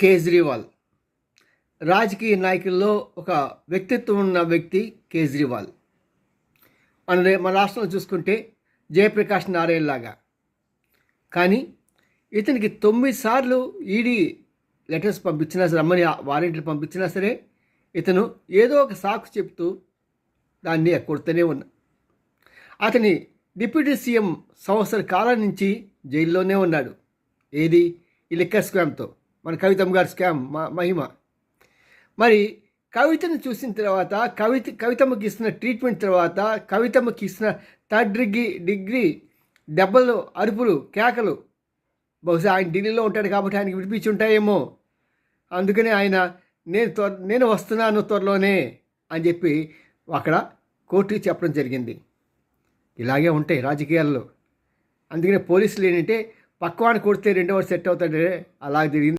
కేజ్రీవాల్ రాజకీయ నాయకుల్లో ఒక వ్యక్తిత్వం ఉన్న వ్యక్తి కేజ్రీవాల్. మన రాష్ట్రంలో చూసుకుంటే జయప్రకాష్ నారాయణ లాగా. కానీ ఇతనికి 9 సార్లు ఈడీ లెటర్స్ పంపించినా సరే, రమ్మని వారెంట్లు పంపించినా సరే, ఇతను ఏదో ఒక సాకు చెప్తూ దాన్ని కొడుతూనే ఉన్నా. అతని డిప్యూటీ సీఎం సంవత్సర కాలం నుంచి జైల్లోనే ఉన్నాడు. ఏది? ఈ లిక్కర్ స్కామ్తో, మన కవితమ్మ గారి స్కామ్ మహిమ. మరి కవితను చూసిన తర్వాత, కవితమ్మకి ఇస్తున్న ట్రీట్మెంట్ తర్వాత, కవితమ్మకి ఇస్తున్న థర్డ్ డిగ్రీ దెబ్బలు, అరుపులు, కేకలు, బహుశా ఆయన ఢిల్లీలో ఉంటాడు కాబట్టి ఆయనకి వినిపించి ఉంటాయేమో. అందుకనే ఆయన నేను వస్తున్నాను త్వరలోనే అని చెప్పి అక్కడ కోర్టుకి చెప్పడం జరిగింది. ఇలాగే ఉంటాయి రాజకీయాల్లో. అందుకనే పోలీసులు ఏంటంటే పక్కవాడిని కొడితే రెండోవాడు సెట్ అవుతాడే, అలా జరిగింది.